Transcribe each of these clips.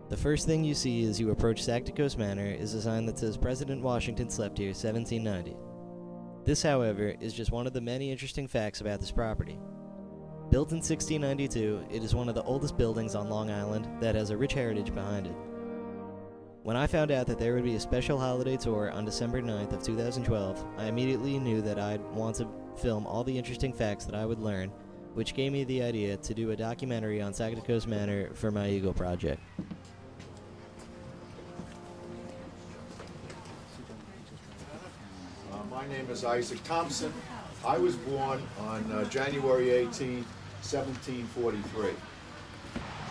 The first thing you see as you approach Sagtikos Manor is a sign that says President Washington slept here 1790. This, however, is just one of the many interesting facts about this property. Built in 1692, it is one of the oldest buildings on Long Island that has a rich heritage behind it. When I found out that there would be a special holiday tour on December 9th of 2012, I immediately knew that I'd want to film all the interesting facts that I would learn, which gave me the idea to do a documentary on Sagtikos Manor for my Eagle project. My name is Isaac Thompson. I was born on January 18, 1743.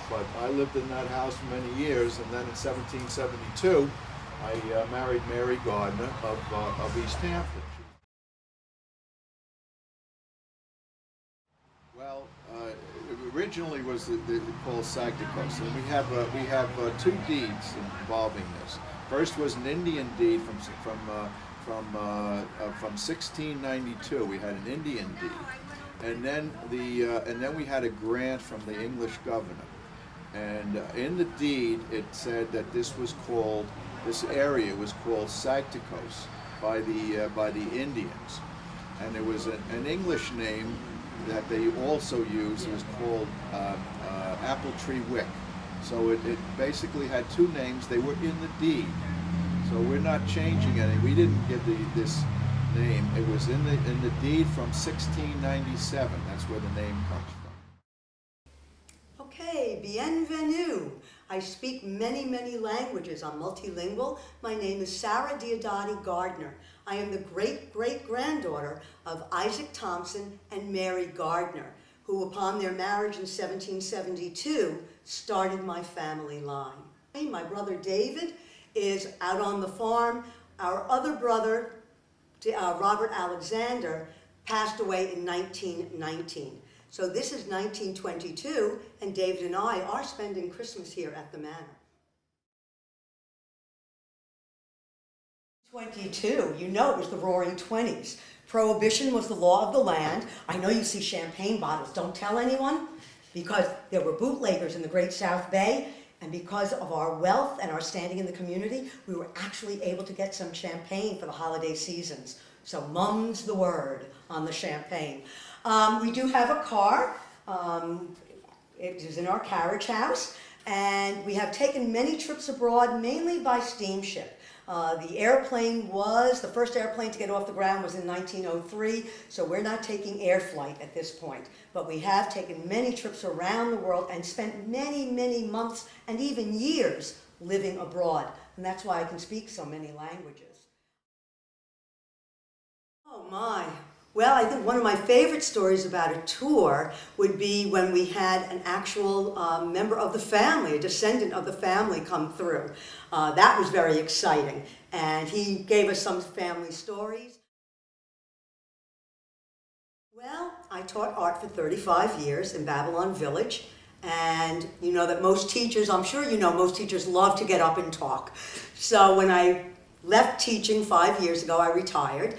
But I lived in that house for many years, and then in 1772, I married Mary Gardner of East Hampton. Well, it originally was called Sagtikos, and we have two deeds involving this. First was an Indian deed from 1692. We had an Indian deed, and then we had a grant from the English governor. And in the deed, it said that this area was called Sagtikos by the Indians, and there was an English name that they also used. It was called Apple Tree Wick. So it basically had two names. They were in the deed. So we're not changing any. We didn't give this name. It was in the deed from 1697. That's where the name comes from. Okay, bienvenue. I speak many languages. I'm multilingual. My name is Sarah Diodati Gardner. I am the great-great-granddaughter of Isaac Thompson and Mary Gardner, who upon their marriage in 1772 started my family line. My brother David is out on the farm. Our other brother, Robert Alexander, passed away in 1919. So this is 1922, and David and I are spending Christmas here at the Manor. 22, you know it was the Roaring 20s. Prohibition was the law of the land. I know you see champagne bottles. Don't tell anyone, because there were bootleggers in the Great South Bay, and because of our wealth and our standing in the community, we were actually able to get some champagne for the holiday seasons. So mum's the word on the champagne. We do have a car. It is in our carriage house, and we have taken many trips abroad, mainly by steamship. The first airplane to get off the ground was in 1903, so we're not taking air flight at this point. But we have taken many trips around the world and spent many months and even years living abroad. And that's why I can speak so many languages. Oh my. Well, I think one of my favorite stories about a tour would be when we had an actual member of the family, a descendant of the family, come through. That was very exciting, and he gave us some family stories. Well, I taught art for 35 years in Babylon Village, and you know that most teachers, I'm sure you know, most teachers love to get up and talk. So when I left teaching 5 years ago, I retired.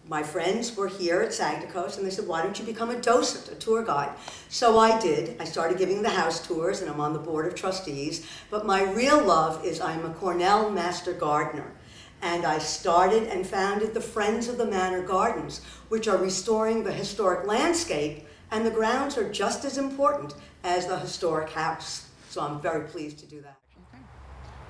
My friends were here at Sagtikos, and they said, why don't you become a docent, a tour guide? So I did. I started giving the house tours, and I'm on the board of trustees. But my real love is I'm a Cornell Master Gardener. And I started and founded the Friends of the Manor Gardens, which are restoring the historic landscape, and the grounds are just as important as the historic house. So I'm very pleased to do that. Okay.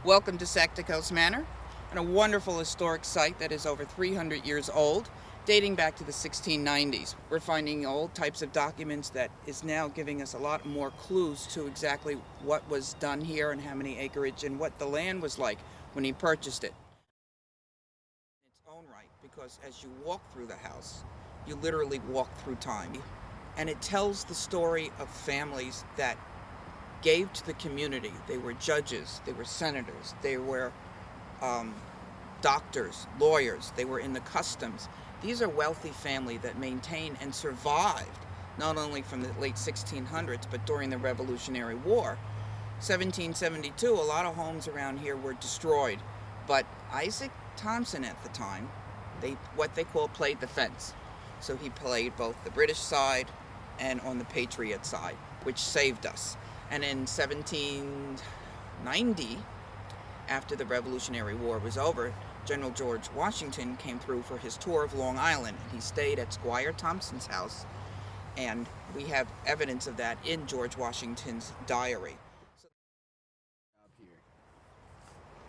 Welcome to Sagtikos Manor, and a wonderful historic site that is over 300 years old, dating back to the 1690s. We're finding old types of documents that is now giving us a lot more clues to exactly what was done here and how many acreage and what the land was like when he purchased it. In its own right, because as you walk through the house, you literally walk through time. And it tells the story of families that gave to the community. They were judges, they were senators, they were doctors, lawyers, they were in the customs. These are wealthy families that maintained and survived, not only from the late 1600s, but during the Revolutionary War. 1772, a lot of homes around here were destroyed, but Isaac Thompson at the time, what they call played the fence. So he played both the British side and on the Patriot side, which saved us. And in 1890, after the Revolutionary War was over, General George Washington came through for his tour of Long Island, and he stayed at Squire Thompson's house, and we have evidence of that in George Washington's diary.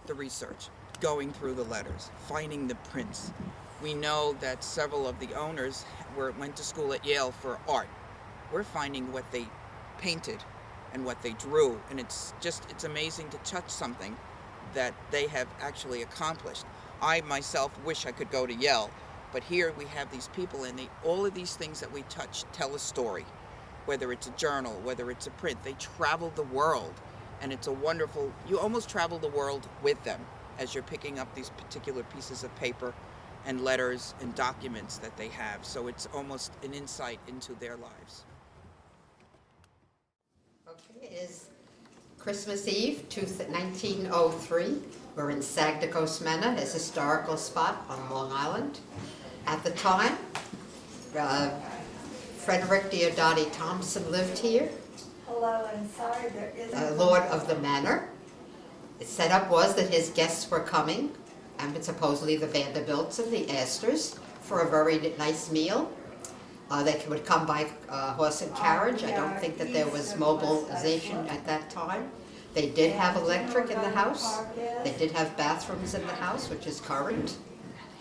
The research, going through the letters, finding the prints. We know that several of the owners went to school at Yale for art. We're finding what they painted and what they drew, and it's amazing to touch something that they have actually accomplished. I myself wish I could go to Yale, but here we have these people, and all of these things that we touch tell a story. Whether it's a journal, whether it's a print, they travel the world, and it's a wonderful, you almost travel the world with them as you're picking up these particular pieces of paper and letters and documents that they have. So it's almost an insight into their lives. Okay, it is Christmas Eve, 1903. We're in Sagtikos Manor, his historical spot on Long Island. At the time, Frederick Diodati Thompson lived here, Hello, and sorry there isn't. Lord of the Manor. The setup was that his guests were coming, and supposedly the Vanderbilts and the Astors, for a very nice meal. They would come by horse and carriage. I don't think that there was mobilization at that time. They did have electric in the house. They did have bathrooms in the house, which is current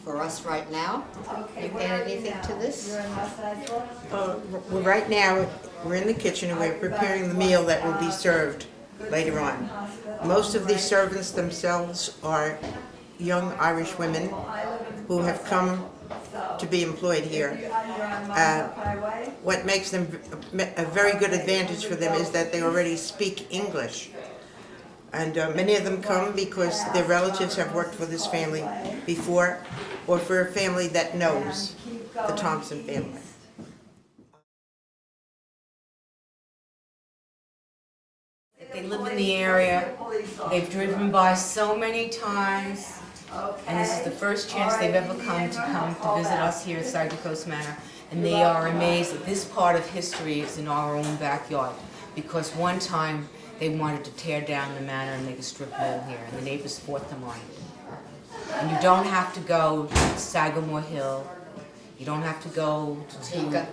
for us right now. Okay, You add anything to this? You're in West Side Store? Well, right now, we're in the kitchen and we're preparing the meal that will be served later on. Most of these servants themselves are young Irish women who have come to be employed here. What makes them a very good advantage for them is that they already speak English. And many of them come because their relatives have worked for this family before, or for a family that knows the Thompson family. They live in the area, they've driven by so many times, and this is the first chance they've ever come to visit us here at Sagtikos Manor, and they are amazed that this part of history is in our own backyard, because one time they wanted to tear down the manor and make a strip mall here, and the neighbors fought them on it. And you don't have to go to Sagamore Hill, you don't have to go to Higa.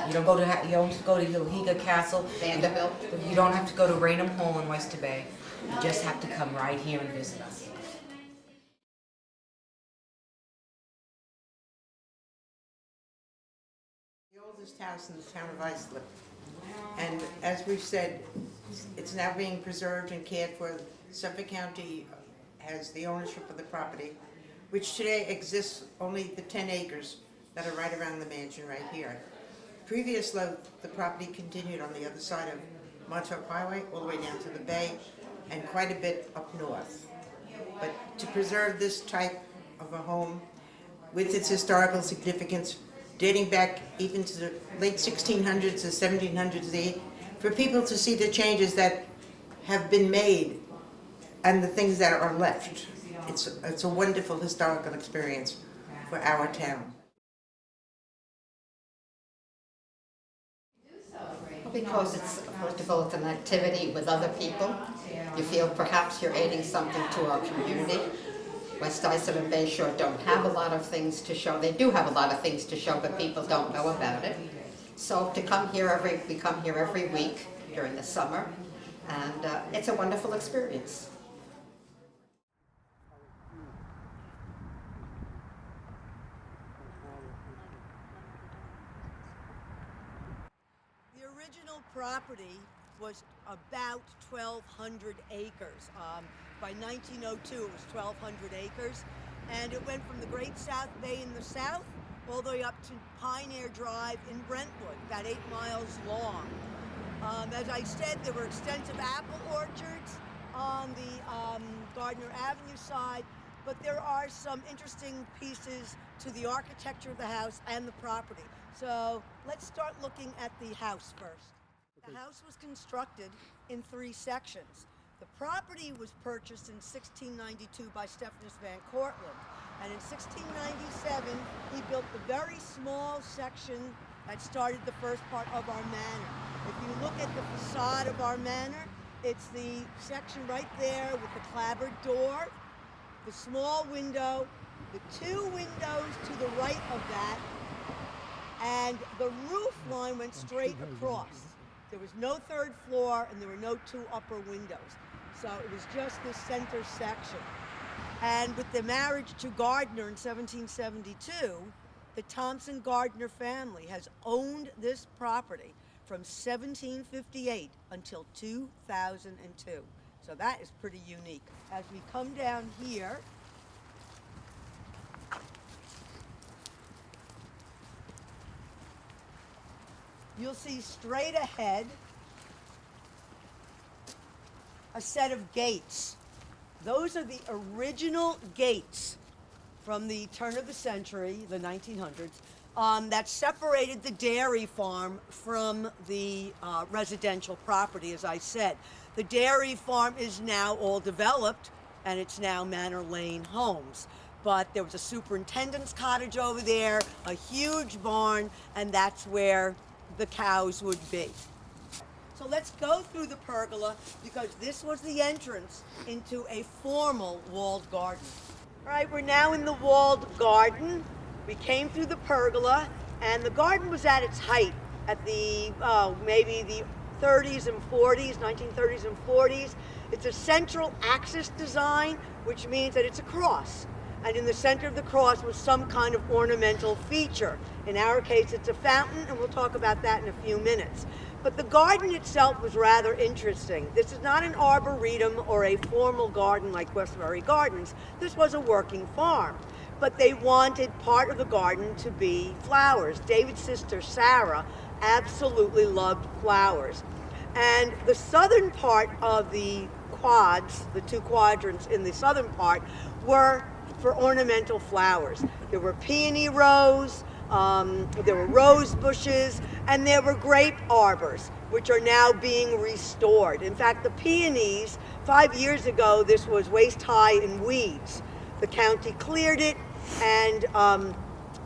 you don't go to Higa Castle, Vanderbilt. you don't have to go to Raynham Hall in Oyster Bay. You just have to come right here and visit us. The oldest house in the town of Islip. And as we've said, it's now being preserved and cared for. Suffolk County has the ownership of the property, which today exists only the 10 acres that are right around the mansion right here. Previously, the property continued on the other side of Montauk Highway, all the way down to the bay, and quite a bit up north. But to preserve this type of a home with its historical significance, dating back even to the late 1600s or 1700s, for people to see the changes that have been made and the things that are left. It's a wonderful historical experience for our town. Because it's, first of all, it's an activity with other people. You feel perhaps you're adding something to our community. West Islip and Bay Shore don't have a lot of things to show. They do have a lot of things to show, but people don't know about it. So to come here we come here every week during the summer, and it's a wonderful experience. The original property was about 1,200 acres. By 1902, it was 1,200 acres, and it went from the Great South Bay in the south all the way up to Pioneer Drive in Brentwood, about 8 miles long. As I said, there were extensive apple orchards on the Gardner Avenue side, but there are some interesting pieces to the architecture of the house and the property. So let's start looking at the house first. The house was constructed in 3 sections. The property was purchased in 1692 by Stephanus Van Cortlandt, and in 1697 he built the very small section that started the first part of our manor. If you look at the facade of our manor, It's the section right there with the clapboard door, the small window, the two windows to the right of that, and the roof line went straight across. There was no third floor and there were no two upper windows. So it was just this center section. And with the marriage to Gardner in 1772, the Thompson Gardner family has owned this property from 1758 until 2002. So that is pretty unique. As we come down here, you'll see straight ahead a set of gates. Those are the original gates from the turn of the century, the 1900s, that separated the dairy farm from the residential property, as I said. The dairy farm is now all developed, and it's now Manor Lane Homes. But there was a superintendent's cottage over there, a huge barn, and that's where the cows would be. So let's go through the pergola, because this was the entrance into a formal walled garden. All right, we're now in the walled garden. We came through the pergola, and the garden was at its height at the maybe the 30s and 40s, 1930s and 40s. It's a central axis design, which means that it's a cross. And in the center of the cross was some kind of ornamental feature. In our case, it's a fountain, and we'll talk about that in a few minutes. But the garden itself was rather interesting. This is not an arboretum or a formal garden like Westbury Gardens. This was a working farm. But they wanted part of the garden to be flowers. David's sister, Sarah, absolutely loved flowers. And the southern part of the quads, the two quadrants in the southern part, were for ornamental flowers. There were peony rows, there were rose bushes, and there were grape arbors, which are now being restored. In fact, the peonies, 5 years ago, this was waist high in weeds. The county cleared it, and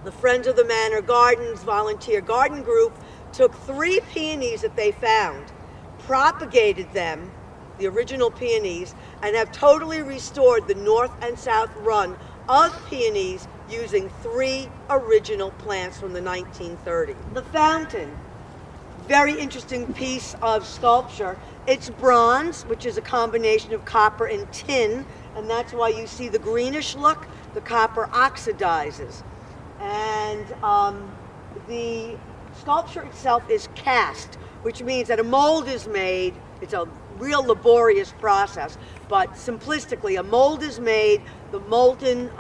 the Friends of the Manor Gardens volunteer garden group took 3 peonies that they found, propagated them, the original peonies, and have totally restored the north and south run of peonies using 3 original plants from the 1930s. The fountain, very interesting piece of sculpture. It's bronze, which is a combination of copper and tin, and that's why you see the greenish look. The copper oxidizes. And the sculpture itself is cast, which means that a mold is made. It's a real laborious process, but simplistically, a mold is made, the molten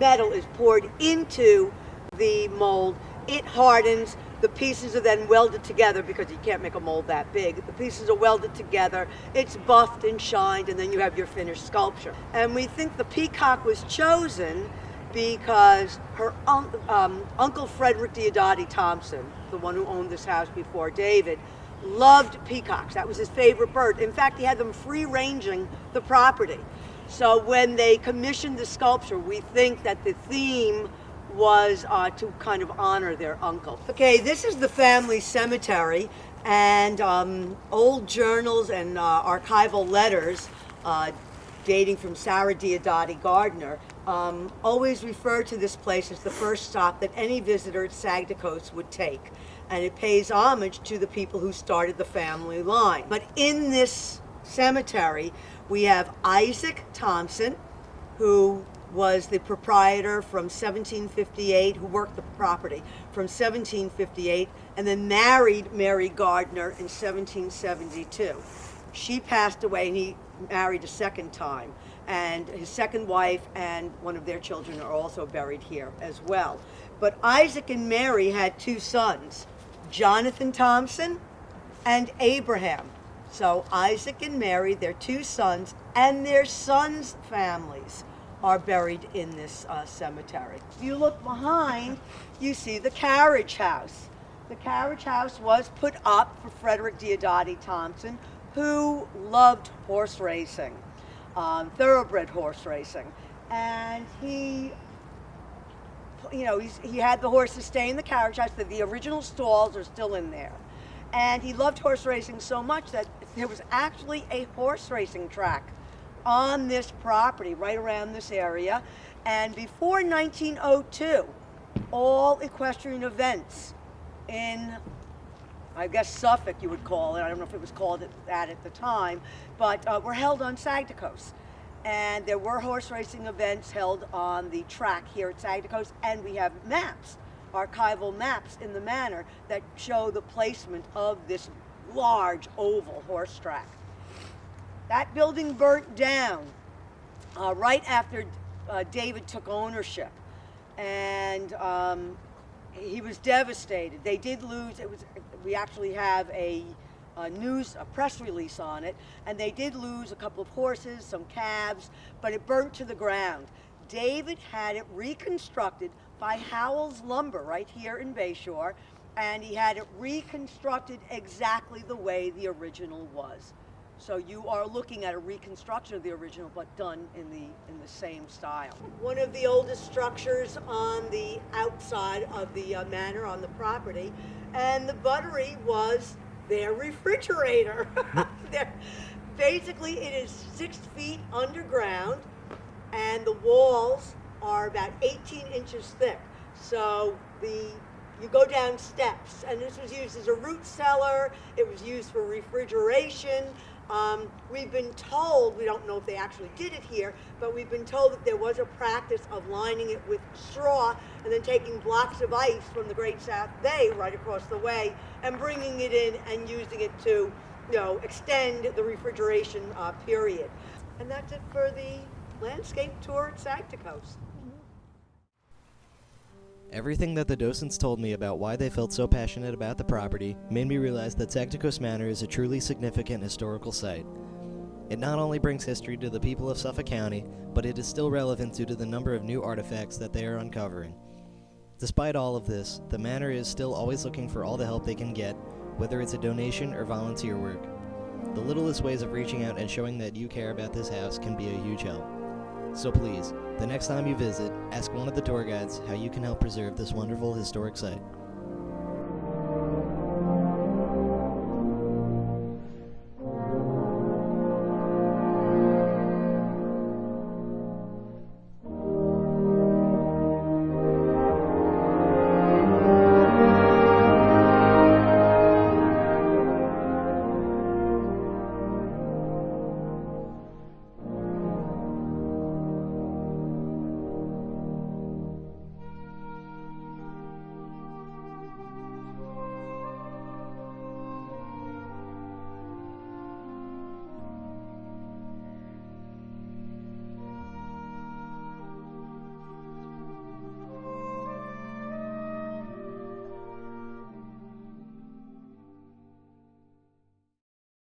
metal is poured into the mold, it hardens, the pieces are then welded together, because you can't make a mold that big. The pieces are welded together, it's buffed and shined, and then you have your finished sculpture. And we think the peacock was chosen because her Uncle Frederick Diodati Thompson, the one who owned this house before David, loved peacocks. That was his favorite bird. In fact, he had them free-ranging the property. So when they commissioned the sculpture, we think that the theme was to kind of honor their uncle. Okay, this is the family cemetery, and old journals and archival letters dating from Sarah Diodati Gardner always refer to this place as the first stop that any visitor at Sagtikos would take. And it pays homage to the people who started the family line. But in this cemetery, we have Isaac Thompson, who was the proprietor from 1758, who worked the property from 1758, and then married Mary Gardner in 1772. She passed away, and he married a second time. And his second wife and one of their children are also buried here as well. But Isaac and Mary had 2 sons, Jonathan Thompson and Abraham. So Isaac and Mary, their 2 sons, and their sons' families are buried in this cemetery. If you look behind, you see the carriage house. The carriage house was put up for Frederick Diodati Thompson, who loved horse racing, thoroughbred horse racing. And he had the horses stay in the carriage house. The original stalls are still in there. And he loved horse racing so much that there was actually a horse racing track on this property, right around this area. And before 1902, all equestrian events in, I guess, Suffolk, you would call it. I don't know if it was called that at the time, but were held on Sagtikos. And there were horse racing events held on the track here at Sagtikos, and we have maps, archival maps in the manor that show the placement of this large oval horse track. That building burnt down right after David took ownership, and he was devastated. They did lose. We actually have a press release on it, and they did lose a couple of horses, some calves, but it burnt to the ground. David had it reconstructed by Howell's Lumber right here in Bayshore, and he had it reconstructed exactly the way the original was. So you are looking at a reconstruction of the original, but done in the same style. One of the oldest structures on the outside of the manor, on the property, and the buttery was their refrigerator. Basically, it is 6 feet underground, and the walls are about 18 inches thick. So you go down steps, and this was used as a root cellar. It was used for refrigeration. We've been told, we don't know if they actually did it here, but we've been told that there was a practice of lining it with straw and then taking blocks of ice from the Great South Bay right across the way and bringing it in and using it to, extend the refrigeration period. And that's it for the landscape tour at Sagtikos. Everything that the docents told me about why they felt so passionate about the property made me realize that Sagtikos Manor is a truly significant historical site. It not only brings history to the people of Suffolk County, but it is still relevant due to the number of new artifacts that they are uncovering. Despite all of this, the manor is still always looking for all the help they can get, whether it's a donation or volunteer work. The littlest ways of reaching out and showing that you care about this house can be a huge help. So please, the next time you visit, ask one of the tour guides how you can help preserve this wonderful historic site.